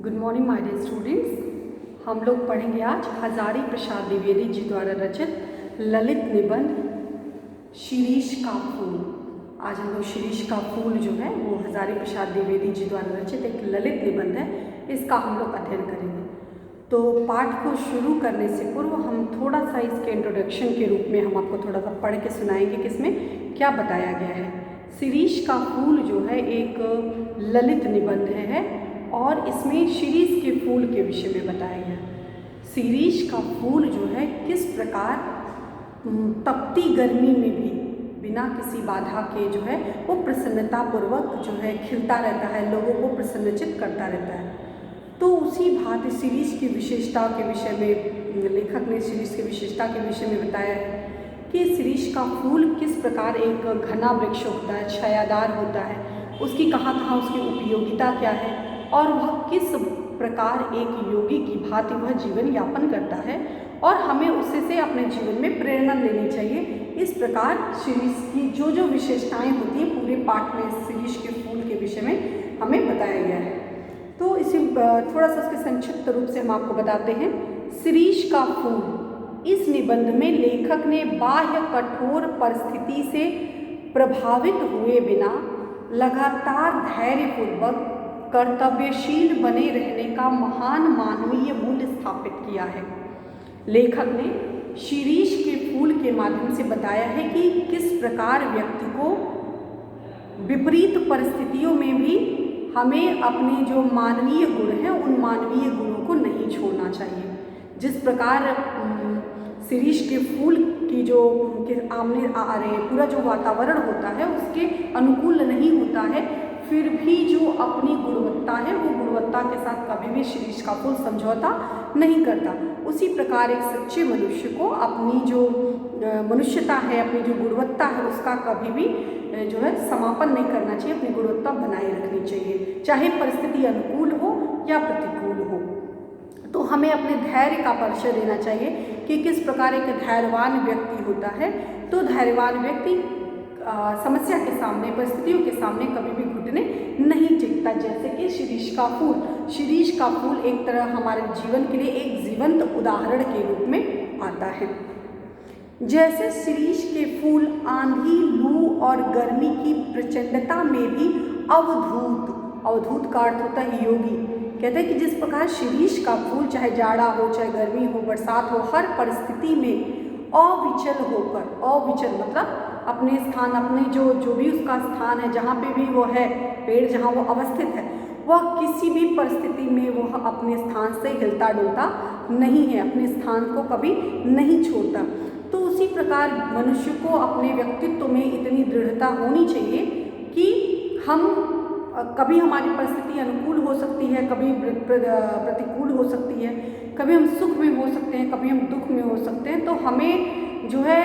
Good morning my dear students. हम लोग पढ़ेंगे आज हजारी प्रसाद द्विवेदी जी द्वारा रचित ललित निबंध शिरीष का फूल। आज हम लोग शिरीष का फूल जो है वो हजारी प्रसाद द्विवेदी जी द्वारा रचित एक ललित निबंध है, इसका हम लोग अध्ययन करेंगे। तो पाठ को शुरू करने से पूर्व हम थोड़ा सा इसके इंट्रोडक्शन के रूप में हम आपको थोड़ा सा पढ़ के सुनाएंगे कि इसमें क्या बताया गया है। शिरीष का फूल जो है एक ललित निबंध है और इसमें शिरीष के फूल के विषय में बताया गया। शिरीष का फूल जो है किस प्रकार तपती गर्मी में भी बिना किसी बाधा के जो है वो प्रसन्नतापूर्वक जो है खिलता रहता है, लोगों को प्रसन्नचित करता रहता है। तो उसी भांति शिरीष की विशेषता के विषय में लेखक ने शिरीष की विशेषता के विषय में बताया है कि शिरीष का फूल किस प्रकार एक घना वृक्ष होता है, छायादार होता है, उसकी कहाँ कहाँ उसकी उपयोगिता क्या है और वह किस प्रकार एक योगी की भांति वह जीवन यापन करता है और हमें उससे से अपने जीवन में प्रेरणा लेनी चाहिए। इस प्रकार शिरीष की जो जो विशेषताएं होती हैं पूरे पाठ में शिरीष के फूल के विषय में हमें बताया गया है। तो इसी थोड़ा सा उसके संक्षिप्त रूप से हम आपको बताते हैं। शिरीष का फूल, इस निबंध में लेखक ने बाह्य कठोर परिस्थिति से प्रभावित हुए बिना लगातार धैर्यपूर्वक कर्तव्यशील बने रहने का महान मानवीय मूल्य स्थापित किया है। लेखक ने शिरीष के फूल के माध्यम से बताया है कि किस प्रकार व्यक्ति को विपरीत परिस्थितियों में भी हमें अपने जो मानवीय गुण हैं उन मानवीय गुणों को नहीं छोड़ना चाहिए। जिस प्रकार शिरीष के फूल की जो के आमने आ रहे पूरा जो वातावरण होता है उसके अनुकूल नहीं होता है, फिर भी जो अपनी गुणवत्ता है वो गुणवत्ता के साथ कभी भी शिरीष का फूल समझौता नहीं करता। उसी प्रकार एक सच्चे मनुष्य को अपनी जो मनुष्यता है, अपनी जो गुणवत्ता है उसका कभी भी जो है समापन नहीं करना चाहिए, अपनी गुणवत्ता बनाए रखनी चाहिए, चाहे परिस्थिति अनुकूल हो या प्रतिकूल हो। तो हमें अपने धैर्य का परिचय देना चाहिए कि किस प्रकार एक धैर्यवान व्यक्ति होता है। तो धैर्यवान व्यक्ति समस्या के सामने, परिस्थितियों के सामने कभी भी घुटने नहीं टेकता। जैसे कि शिरीष का फूल, शिरीष का फूल एक तरह हमारे जीवन के लिए एक जीवंत उदाहरण के रूप में आता है। जैसे शिरीष के फूल आंधी, लू और गर्मी की प्रचंडता में भी अवधूत का अर्थ होता है योगी। कहते हैं कि जिस प्रकार शिरीष का फूल चाहे जाड़ा हो, चाहे गर्मी हो, बरसात हो, हर परिस्थिति में अविचल होकर, अविचल मतलब अपने स्थान, अपने जो भी उसका स्थान है, जहाँ पे भी वो है, पेड़ जहाँ वो अवस्थित है, वह किसी भी परिस्थिति में वह अपने स्थान से हिलता डुलता नहीं है, अपने स्थान को कभी नहीं छोड़ता। तो उसी प्रकार मनुष्य को अपने व्यक्तित्व में इतनी दृढ़ता होनी चाहिए कि हम कभी हमारी परिस्थिति अनुकूल हो सकती है, कभी प्रतिकूल हो सकती है, कभी हम सुख में हो सकते हैं, कभी हम दुख में हो सकते हैं। तो हमें जो है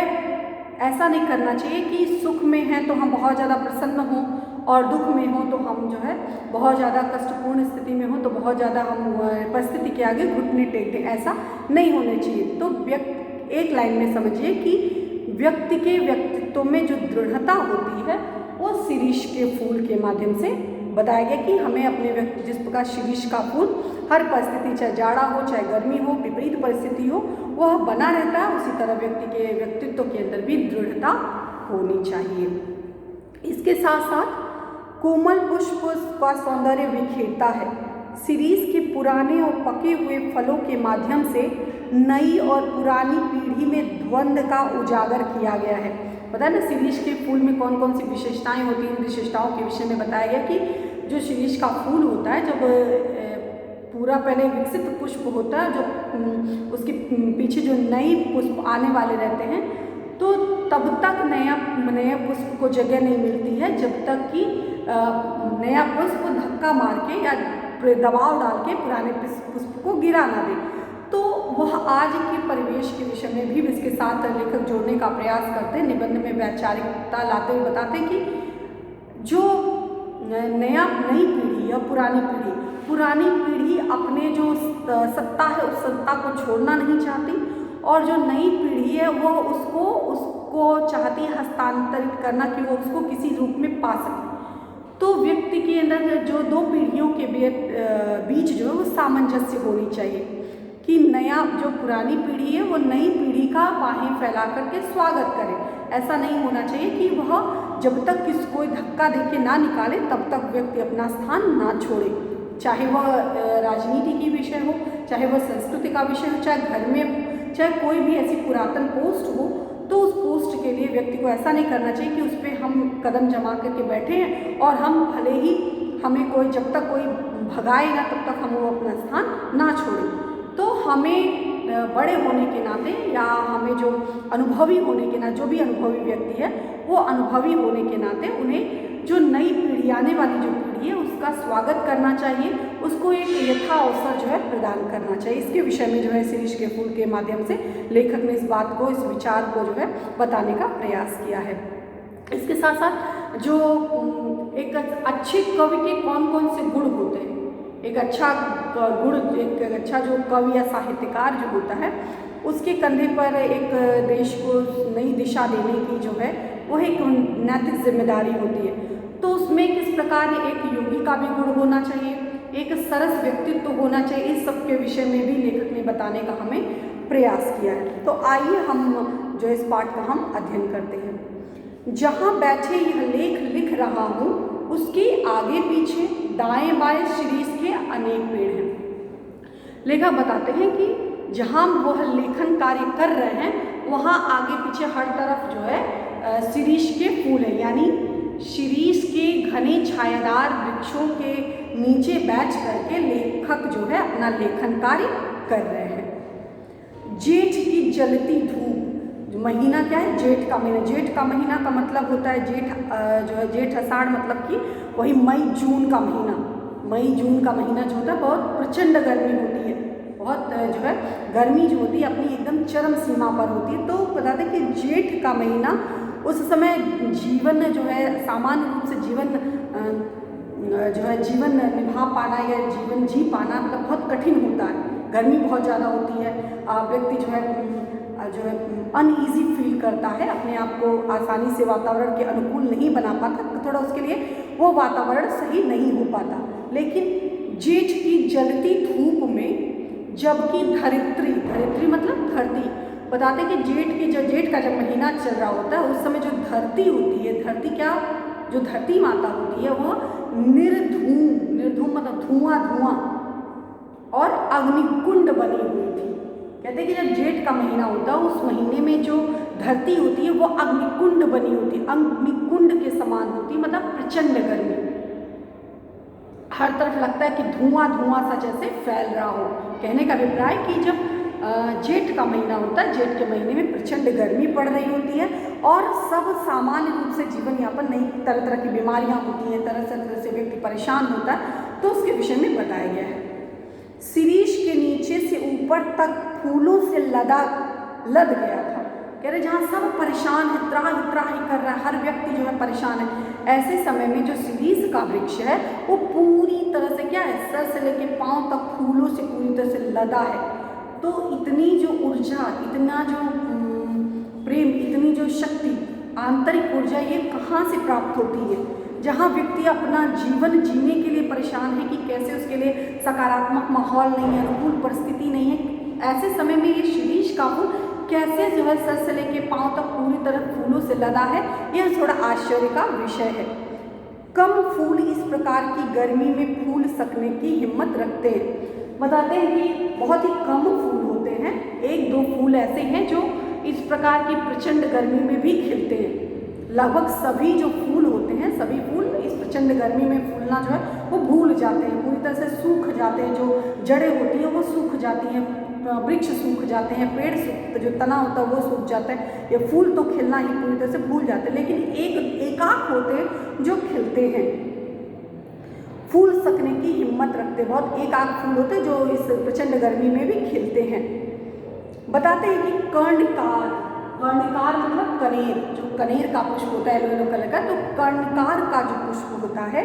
ऐसा नहीं करना चाहिए कि सुख में है तो हम बहुत ज़्यादा प्रसन्न हों और दुख में हो तो हम जो है बहुत ज़्यादा कष्टपूर्ण स्थिति में हो तो बहुत ज़्यादा हम परिस्थिति के आगे घुटने टेक दें, ऐसा नहीं होना चाहिए। तो एक लाइन में समझिए कि व्यक्ति के व्यक्तित्व में जो दृढ़ता होती है वो शिरीष के फूल के माध्यम से बताया गया कि हमें अपने व्यक्ति, जिस प्रकार शिरीष का फूल हर परिस्थिति, चाहे जाड़ा हो, चाहे गर्मी हो, विपरीत परिस्थिति हो, वह बना रहता है, उसी तरह व्यक्ति के व्यक्तित्व के अंदर भी दृढ़ता होनी चाहिए। इसके साथ साथ कोमल पुष्प का सौंदर्य बिखेरता है। शिरीष के पुराने और पके हुए फलों के माध्यम से नई और पुरानी पीढ़ी में द्वंद्व का उजागर किया गया है। पता है ना शिरीष के फूल में कौन कौन सी विशेषताएं होती हैं, विशेषताओं के विषय में बताया गया कि जो शिरीष का फूल होता है, जब पूरा पहले विकसित पुष्प होता है, जो उसके पीछे जो नई पुष्प आने वाले रहते हैं, तो तब तक नया पुष्प को जगह नहीं मिलती है जब तक कि नया पुष्प धक्का मार के या दबाव डाल के पुराने पुष्प को गिरा ना दे। तो वह आज के परिवेश के विषय में भी इसके साथ लेखक जोड़ने का प्रयास करते हैं। निबंध में वैचारिकता लाते हुए बताते हैं कि जो नई पीढ़ी या पुरानी पीढ़ी अपने जो सत्ता है उस सत्ता को छोड़ना नहीं चाहती और जो नई पीढ़ी है वो उसको चाहती है हस्तांतरित करना कि वो उसको किसी रूप में पा सके। तो व्यक्ति के अंदर जो दो पीढ़ियों के बीच जो है वो सामंजस्य होनी चाहिए कि नया जो पुरानी पीढ़ी है वो नई पीढ़ी का बाहें फैला करके स्वागत करे। ऐसा नहीं होना चाहिए कि वह जब तक कोई धक्का देके ना निकाले तब तक व्यक्ति अपना स्थान ना छोड़े, चाहे वह राजनीति की विषय हो, चाहे वह संस्कृति का विषय हो, चाहे घर में, चाहे कोई भी ऐसी पुरातन पोस्ट हो, तो उस पोस्ट के लिए व्यक्ति को ऐसा नहीं करना चाहिए कि उस पर हम कदम जमा करके बैठे हैं और हम भले ही हमें कोई जब तक कोई भगाए ना तब तक हम वो अपना स्थान ना छोड़ें। तो हमें बड़े होने के नाते या हमें जो अनुभवी होने के नाते, जो भी अनुभवी व्यक्ति है वो अनुभवी होने के नाते उन्हें जो नई पीढ़ी, आने वाली जो पीढ़ी है उसका स्वागत करना चाहिए, उसको एक यथा अवसर जो है प्रदान करना चाहिए। इसके विषय में जो है शिरीष के फूल के माध्यम से लेखक ने इस बात को, इस विचार को जो है बताने का प्रयास किया है। इसके साथ साथ जो एक अच्छे कवि के कौन कौन से गुण होते हैं, एक अच्छा गुण, एक अच्छा जो कवि या साहित्यकार जो होता है उसके कंधे पर एक देश को नई दिशा देने की जो है वो एक नैतिक जिम्मेदारी होती है। तो उसमें किस प्रकार एक योगी का भी गुण होना चाहिए, एक सरस व्यक्तित्व होना चाहिए, इस सब के विषय में भी लेखक ने बताने का हमें प्रयास किया है। तो आइए हम जो इस पाठ का हम अध्ययन करते हैं। जहाँ बैठे यह लेख लिख रहा हूँ उसके आगे पीछे दाएं बाएं शिरीष के अनेक पेड़ हैं। लेखक बताते हैं कि जहाँ वह लेखन कार्य कर रहे हैं वहाँ आगे पीछे हर तरफ जो है शिरीष के फूल हैं, यानी शिरीष के घने छायादार वृक्षों के नीचे बैठ करके लेखक जो है अपना लेखन कार्य कर रहे हैं। जेठ की जलती धूप, महीना क्या है, जेठ का महीना। जेठ का महीना का मतलब होता है जेठ जो है जेठ आषाढ़, मतलब कि वही मई जून का महीना। मई जून का महीना जो होता है बहुत प्रचंड गर्मी होती है, बहुत जो है गर्मी जो होती है अपनी एकदम चरम सीमा पर होती है। तो बताते हैं कि जेठ का महीना उस समय जीवन जो है सामान्य रूप से जीवन निभा पाना या जीवन जी पाना मतलब बहुत कठिन होता है। गर्मी बहुत ज़्यादा होती है, व्यक्ति जो है अनईजी फील करता है, अपने आप को आसानी से वातावरण के अनुकूल नहीं बना पाता, तो थोड़ा उसके लिए वो वातावरण सही नहीं हो पाता। लेकिन जेठ की जलती धूप में जबकि धरित्री मतलब धरती, बताते हैं कि जेठ का जब महीना चल रहा होता है उस समय जो धरती होती है, धरती क्या, जो धरती माता होती है वह निर्धूम मतलब धुआं और अग्निकुंड बनी हुई थी। कहते हैं कि जब जेठ का महीना होता है उस महीने में जो धरती होती है वो अग्निकुंड बनी होती है, अग्निकुंड के समान होती है, मतलब प्रचंड गर्मी, हर तरफ लगता है कि धुआं सा जैसे फैल रहा हो। कहने का अभिप्राय कि जब जेठ का महीना होता है, जेठ के महीने में प्रचंड गर्मी पड़ रही होती है और सब सामान्य रूप से जीवन यापन नहीं, तरह तरह की बीमारियां होती हैं, तरह से व्यक्ति परेशान होता है, तो उसके विषय में बताया गया है। शिरीष के नीचे से ऊपर तक फूलों से लद गया था। कह रहे जहाँ सब परेशान है, त्राही कर रहा है, हर व्यक्ति जो है परेशान है, ऐसे समय में जो शिरीष का वृक्ष है वो पूरी तरह से क्या है, सर से लेके पांव तक फूलों से पूरी तरह से लदा है। तो इतनी जो ऊर्जा, इतना जो प्रेम, इतनी जो शक्ति, आंतरिक ऊर्जा ये कहाँ से प्राप्त होती है? जहाँ व्यक्ति अपना जीवन जीने के लिए परेशान है कि कैसे उसके लिए सकारात्मक माहौल नहीं है, अनुकूल परिस्थिति नहीं है, ऐसे समय में ये शिरीष का फूल कैसे जो है सर से लेके पांव तक पूरी तरह फूलों से लदा है, यह थोड़ा आश्चर्य का विषय है। कम फूल इस प्रकार की गर्मी में फूल सकने की हिम्मत रखते हैं। बताते हैं कि बहुत ही कम फूल होते हैं, 1-2 फूल ऐसे हैं जो इस प्रकार की प्रचंड गर्मी में भी खिलते हैं। लगभग सभी जो फूल होते हैं, सभी फूल इस प्रचंड गर्मी में फूलना जो है वो भूल जाते हैं, पूरी तरह से सूख जाते हैं, जो जड़ें होती हैं वो सूख जाती हैं, वृक्ष सूख जाते हैं, पेड़ सूख, जो तना होता है वो सूख जाता है, ये फूल तो खिलना ही पूरी तरह से भूल जाते हैं। लेकिन एकाक होते हैं जो खिलते हैं, फूल सकने की हिम्मत रखते, बहुत एकाक फूल होते हैं जो इस प्रचंड गर्मी में भी खिलते हैं। बताते हैं कि कर्णकार मतलब कनेर, जो कनेर का पुष्प होता है येलो कलर का, तो कर्णकार का जो पुष्प होता है,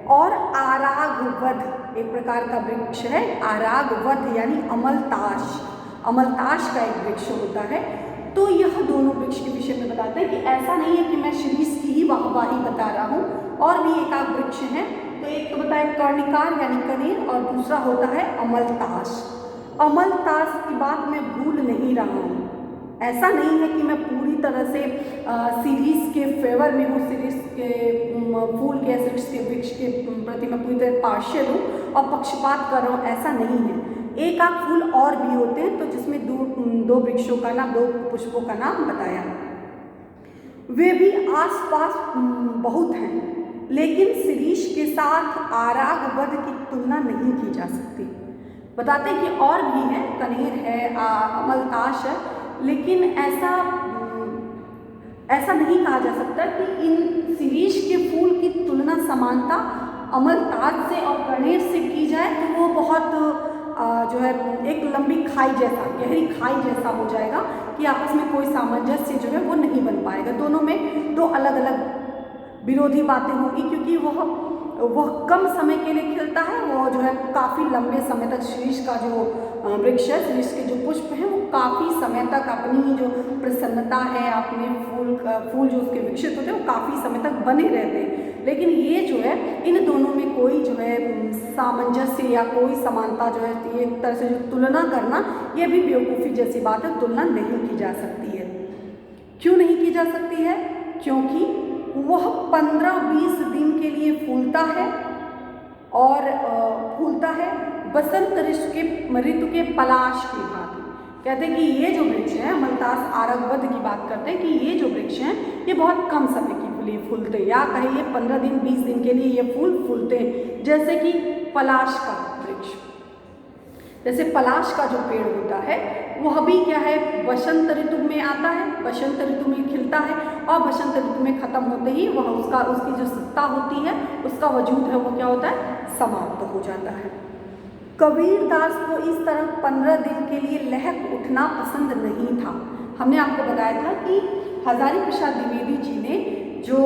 और आरागवध एक प्रकार का वृक्ष है, आरागवध यानी अमलताश का एक वृक्ष होता है, तो यह दोनों वृक्ष के विषय में बताते हैं कि ऐसा नहीं है कि मैं शीरीष की ही वाहवाही बता रहा हूँ, और भी एक आध वृक्ष हैं। तो एक तो बताया कर्णिकार यानी कनेर, और दूसरा होता है अमलतास। अमलतास की बात मैं भूल नहीं रहा हूँ। ऐसा नहीं है कि मैं पूरी तरह से शीरीष के फेवर में हूँ, शीरीष के फूल के शीरीष के वृक्ष के प्रति मैं पूरी तरह पार्शियल हूँ और पक्षपात कर रहा हूँ, ऐसा नहीं है। एक आध फूल और भी होते हैं, तो जिसमें दो वृक्षों का नाम, दो पुष्पों का नाम बताया। वे भी आसपास बहुत हैं, लेकिन शीरीष के साथ आरागवध की तुलना नहीं की जा सकती। बताते हैं कि और भी हैं, कनेर है, अमलतास है, लेकिन ऐसा नहीं कहा जा सकता कि इन शीरीष के फूल की तुलना समानता अमलतास से और कनेर से की जाए तो वो बहुत जो है एक लंबी खाई जैसा, गहरी खाई जैसा हो जाएगा कि आपस में कोई सामंजस्य जो है वो नहीं बन पाएगा। दोनों में दो अलग अलग विरोधी बातें होंगी, क्योंकि वह कम समय के लिए खिलता है, वो जो है काफ़ी लंबे समय तक शीरीष का जो वृक्ष है, शीरीष के जो पुष्प हैं वो काफ़ी समय तक अपनी जो प्रसन्नता है, अपने फूल जो उसके विकसित होते हैं वो काफ़ी समय तक बने रहते हैं। लेकिन ये जो है इन दोनों में कोई जो है सामंजस्य या कोई समानता जो है, ये एक तरह से जो तुलना करना, ये भी बेवकूफ़ी जैसी बात है, तुलना नहीं की जा सकती है। क्यों नहीं की जा सकती है? क्योंकि वह 15-20 दिन के लिए फूलता है और फूलता है बसंत ऋतु के पलाश की भांति। कहते हैं कि ये जो वृक्ष है, अमलतास आरगवध की बात करते हैं कि ये जो वृक्ष हैं ये बहुत कम समय के लिए फूलते हैं, या कहिए 15 दिन 20 दिन के लिए ये फूल फूलते हैं। जैसे कि पलाश का वृक्ष, जैसे पलाश का जो पेड़ होता है वह भी क्या है, बसंत ऋतु में आता है, बसंत ऋतु में खिलता है और बसंत ऋतु में ख़त्म होते ही वह उसकी जो सत्ता होती है, उसका वजूद है, वो क्या होता है, समाप्त हो जाता है। कबीरदास को इस तरह 15 दिन के लिए लहक उठना पसंद नहीं था। हमने आपको बताया था कि हजारी प्रसाद द्विवेदी जी ने जो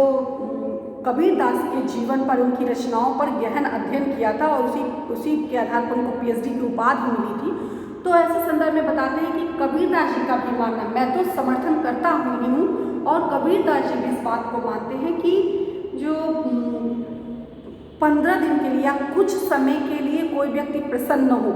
कबीरदास के जीवन पर, उनकी रचनाओं पर गहन अध्ययन किया था और उसी के आधार पर उनको PhD की उपाधि मिली थी। तो ऐसे संदर्भ में बताते हैं कि कबीरदास जी का भी मानना, मैं तो समर्थन करता ही हूँ और कबीरदास जी भी इस बात को मानते हैं कि जो 15 दिन के लिए या कुछ समय के लिए कोई व्यक्ति प्रसन्न हो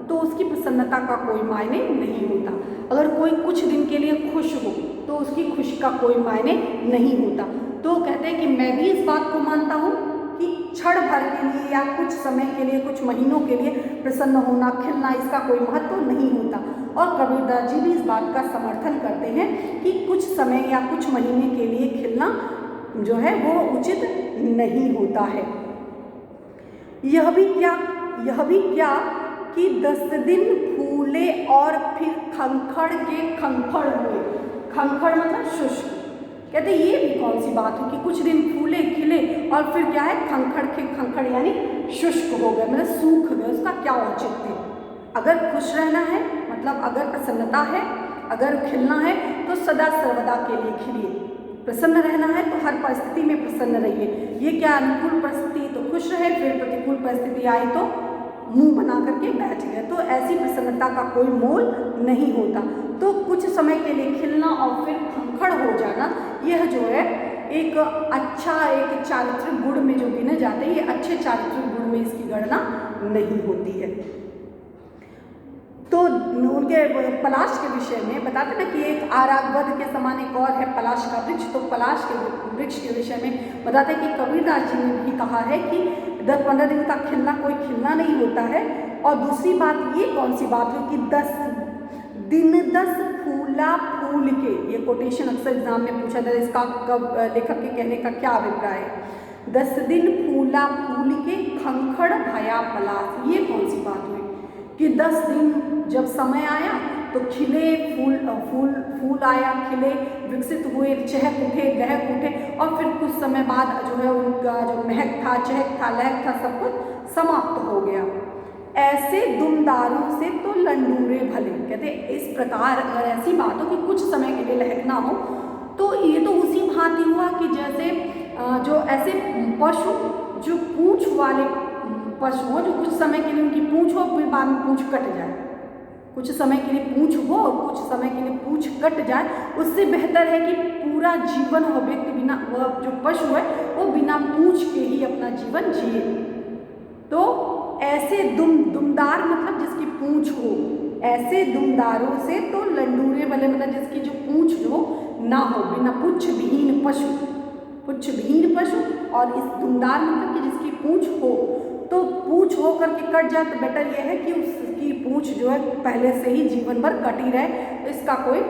तो उसकी प्रसन्नता का कोई मायने नहीं होता। अगर कोई कुछ दिन के लिए खुश हो तो उसकी खुशी का कोई मायने नहीं होता। तो कहते हैं कि मैं भी इस बात को मानता हूँ कि क्षण भर के लिए या कुछ समय के लिए, कुछ महीनों के लिए प्रसन्न होना, खिलना, इसका कोई महत्व नहीं होता। और कबीरदास जी भी इस बात का समर्थन करते हैं कि कुछ समय या कुछ महीने के लिए खिलना जो है वो उचित नहीं होता है। यह भी क्या कि 10 दिन फूले और फिर खंखड़ के खंखड़ हुए। खंखड़ मतलब शुष्क। कहते ये भी कौन सी बात है कि कुछ दिन फूले खिले और फिर क्या है, खंखड़ के खंखड़ यानी शुष्क हो गए, मतलब सूख गए। उसका क्या औचित्य? अगर खुश रहना है, मतलब अगर प्रसन्नता है, अगर खिलना है तो सदा सर्वदा के लिए खिलिए। प्रसन्न रहना है तो हर परिस्थिति में प्रसन्न रहिए। ये क्या, अनुकूल परिस्थिति तो खुश रहे, फिर प्रतिकूल परिस्थिति आई तो मुंह बना करके बैठ गए, तो ऐसी प्रसन्नता का कोई मोल नहीं होता। तो कुछ समय के लिए खिलना और फिर खंखड़ हो जाना, यह जो है एक अच्छा, एक चारित्रिक गुण में जो गिने जाते हैं, ये अच्छे चारित्रिक गुण में इसकी गणना नहीं होती है। तो उनके पलाश के विषय में बताते ना कि एक आरागवध के समान एक और है पलाश का वृक्ष। तो पलाश के वृक्ष के विषय में बताते हैं कि कबीरदास जी ने भी कहा है कि 10-15 दिन का खिलना कोई खिलना नहीं होता है। और दूसरी बात ये कौन सी बात है कि 10 दिन 10 फूला फूल के, ये कोटेशन अक्सर एग्जाम में पूछा था, इसका कब लेखक के कहने का क्या अभिप्राय है। 10 दिन फूला फूल के खंखड़ भया पलाश, ये कौन सी बात हुई कि 10 दिन जब समय आया तो खिले फूल आया, खिले, विकसित हुए, चहक उठे, दहक उठे और फिर कुछ समय बाद जो है उनका जो महक था, चहक था, लहक था, सब कुछ समाप्त हो गया। ऐसे दुमदारों से तो लंडूरे भले। कहते इस प्रकार अगर ऐसी बात हो कि कुछ समय के लिए लहकना हो तो ये तो उसी भांति हुआ कि जैसे जो ऐसे पशु जो पूंछ वाले पशु हो, जो कुछ समय के लिए उनकी पूंछ हो फिर बाद में पूंछ कट जाए, कुछ समय के लिए पूंछ हो और कुछ समय के लिए पूंछ कट जाए, उससे बेहतर है कि पूरा जीवन वह व्यक्ति बिना, वह जो पशु है वो बिना पूंछ के ही अपना जीवन जिए। तो ऐसे दुमदार मतलब जिसकी पूंछ हो, ऐसे दुमदारों से तो लंडूरे वाले मतलब जिसकी जो पूंछ जो ना हो, बिना पुच्छ विहीन पशु, पुच्छ विहीन पशु, और इस दुमदार मतलब कि जिसकी पूंछ हो, तो पूंछ हो करके कट जाए तो बेटर यह है कि उसकी पूंछ जो है पहले से ही जीवन भर कटी रहे, तो इसका कोई,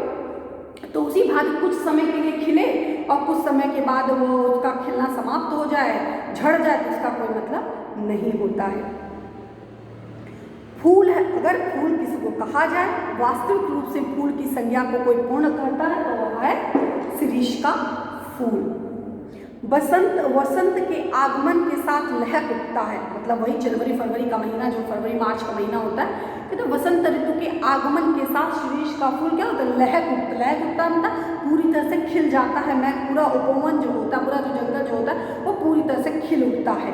तो उसी भांति कुछ समय के लिए खिले और कुछ समय के बाद वो उसका खिलना समाप्त हो जाए, झड़ जाए, तो इसका कोई मतलब नहीं होता है। फूल है, अगर फूल किसी को कहा जाए, वास्तविक रूप से फूल की संज्ञा को कोई पूर्ण करता है तो वह है शिरीष का फूल। वसंत के आगमन के साथ लहक उठता है, मतलब वही जनवरी फरवरी का महीना, जो फरवरी मार्च का महीना होता है, तो वसंत ऋतु के आगमन के साथ शिरीष का फूल क्या होता है, लहक उठता मतलब पूरी तरह से खिल जाता है। मैं पूरा उपवन जो होता है, पूरा जो जंगल जो होता है वो पूरी तरह से खिल उठता है।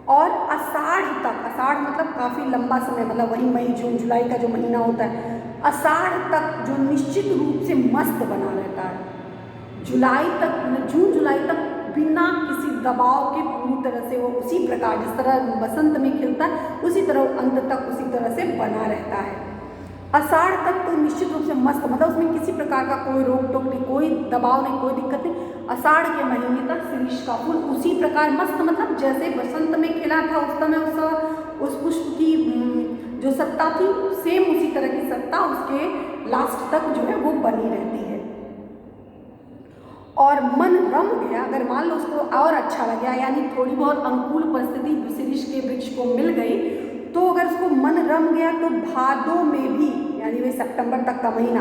और आषाढ़ तक, आषाढ़ मतलब काफ़ी लंबा समय, मतलब वही मई जून जुलाई का जो महीना होता है, आषाढ़ तक जो निश्चित रूप से मस्त बना रहता है। जुलाई तक, जून जुलाई तक बिना किसी दबाव के पूरी तरह से वो उसी प्रकार, जिस तरह बसंत में खिलता है उसी तरह अंत तक उसी तरह से बना रहता है। आषाढ़ तक तो निश्चित रूप से मस्त, मतलब उसमें किसी प्रकार का कोई रोक टोक नहीं, कोई दबाव नहीं, कोई दिक्कत नहीं। आषाढ़ के महीने तक शिरीष का फूल उसी प्रकार मस्त, मतलब जैसे बसंत में खिला था उस समय उस पुष्प की जो सत्ता थी, सेम उसी तरह की सत्ता उसके लास्ट तक जो है वो बनी रहती है। और मन रम गया, अगर मान लो उसको और अच्छा लग गया, यानी थोड़ी बहुत अनुकूल परिस्थिति शिरीष के वृक्ष को मिल गई, तो अगर उसको मन रम गया तो भादों में भी, यानी वही सितंबर तक का महीना,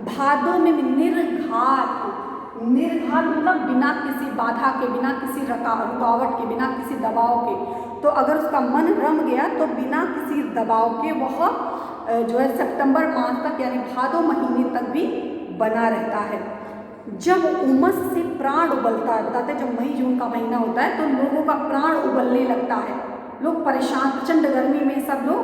भादों में भी निर्घात मतलब बिना किसी बाधा के, बिना किसी रुकावट के, बिना किसी दबाव के, तो अगर उसका मन रम गया तो बिना किसी दबाव के वह जो है सितंबर मास तक, यानी भादों महीने तक भी बना रहता है। जब उमस से प्राण उबलता है, बताते हैं जब मई जून का महीना होता है तो लोगों का प्राण उबलने लगता है, लोग परेशान, प्रचंड गर्मी में सब लोग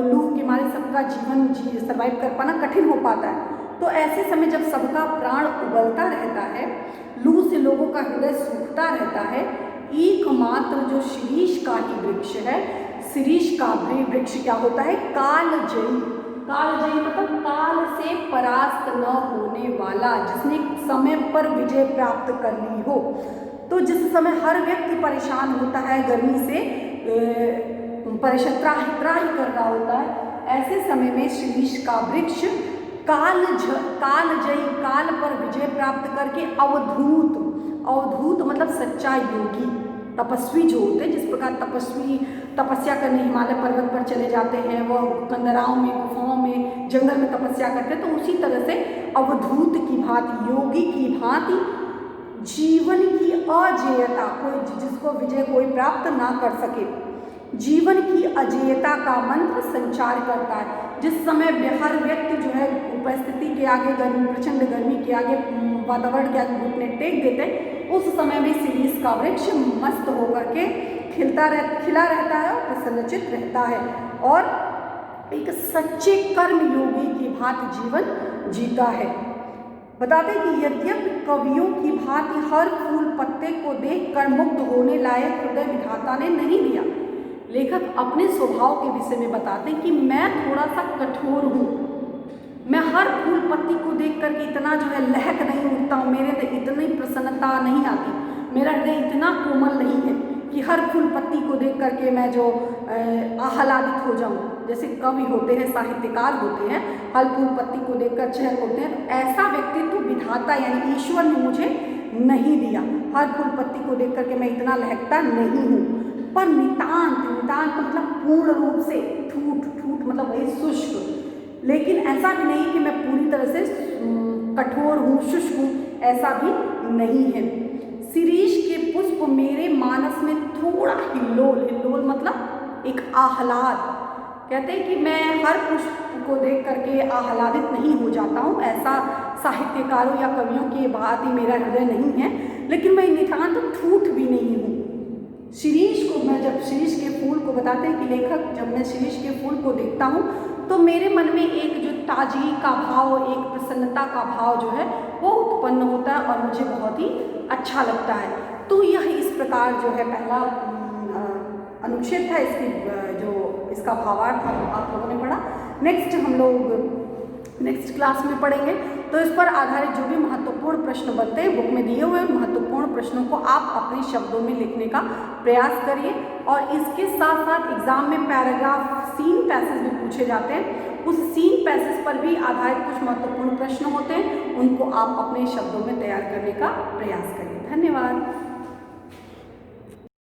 लू के मारे सबका जीवन सर्वाइव कर पाना कठिन हो पाता है। तो ऐसे समय जब सबका प्राण उबलता रहता है, लू से लोगों का हृदय सूखता रहता है, एकमात्र जो शिरीष का ही वृक्ष है, शिरीष का वृक्ष क्या होता है, कालजयी, कालजयी मतलब काल से परास्त न होने वाला, जिसने समय पर विजय प्राप्त कर ली हो। तो जिस समय हर व्यक्ति परेशान होता है, गर्मी से परेशान त्राही कर रहा होता है, ऐसे समय में शिरीष का वृक्ष कालजयी, काल पर विजय प्राप्त करके अवधूत मतलब सच्चा योगी, तपस्वी जो होते हैं, जिस प्रकार तपस्वी तपस्या करने हिमालय पर्वत पर चले जाते हैं, वह कंदराओं में, गुफाओं में, जंगल में तपस्या करते हैं, तो उसी तरह से अवधूत की भांति, योगी की भांति जीवन की अजेयता, कोई जिसको विजय कोई प्राप्त ना कर सके, जीवन की अजेयता का मंत्र संचार करता है। जिस समय हर व्यक्ति जो है परिस्थिति के आगे, प्रचंड गर्मी के आगे, वातावरण के आगे घुटने टेक देते हैं, उस समय में शिरीष का वृक्ष मस्त होकर के खिला रहता है और प्रसन्नचित रहता है और एक सच्चे कर्म योगी की भांति जीवन जीता है। बताते हैं कि यद्यपि कवियों की भांति हर फूल पत्ते को देख कर मुक्त होने लायक हृदय विधाता ने नहीं दिया, लेखक अपने स्वभाव के विषय में बताते हैं कि मैं थोड़ा सा कठोर हूँ, मैं हर फूल पत्ती को देख करके इतना जो है लहक नहीं उठता हूँ, मेरे अंदर इतनी प्रसन्नता नहीं आती, मेरा हृदय इतना कोमल नहीं है कि हर फूल पत्ती को देख करके मैं जो आह्लादित हो जाऊँ। जैसे कवि होते हैं, साहित्यकार होते हैं, हर फूल पत्ती को देखकर चहल होते हैं, ऐसा व्यक्तित्व विधाता यानी ईश्वर ने मुझे नहीं दिया, हर फूल पत्ती को देख करके मैं इतना लहकता नहीं हूँ। पर नितांत मतलब पूर्ण रूप से, ठूठ मतलब वही शुष्क, लेकिन ऐसा भी नहीं कि मैं पूरी तरह से कठोर हूँ, शुष्क हूँ, ऐसा भी नहीं है। शिरीष के पुष्प मेरे मानस में थोड़ा हिल्लोल मतलब एक आह्लाद, कहते हैं कि मैं हर पुष्प को देख करके आह्लादित नहीं हो जाता हूँ, ऐसा साहित्यकारों या कवियों की बात ही मेरा हृदय नहीं है, लेकिन मैं नितांत ठूठ भी नहीं हूँ। शिरीष को मैं जब शिरीष के फूल को बताते हैं कि लेखक जब मैं शिरीष के फूल को देखता हूँ तो मेरे मन में एक जो ताजगी का भाव, एक प्रसन्नता का भाव जो है वो उत्पन्न होता है और मुझे बहुत ही अच्छा लगता है। तो यह इस प्रकार जो है पहला अनुच्छेद था, इसकी जो इसका भावार्थ आप लोगों ने पढ़ा। नेक्स्ट हम लोग नेक्स्ट क्लास में पढ़ेंगे। तो इस पर आधारित जो भी महत्वपूर्ण प्रश्न बनते हैं बुक में दिए हुए महत्वपूर्ण प्रश्नों को आप अपने शब्दों में लिखने का प्रयास करिए। और इसके साथ साथ एग्जाम में पैराग्राफ सीन पैसेज भी पूछे जाते हैं, उस सीन पैसेज पर भी आधारित कुछ महत्वपूर्ण प्रश्न होते हैं, उनको आप अपने शब्दों में तैयार करने का प्रयास करिए। धन्यवाद।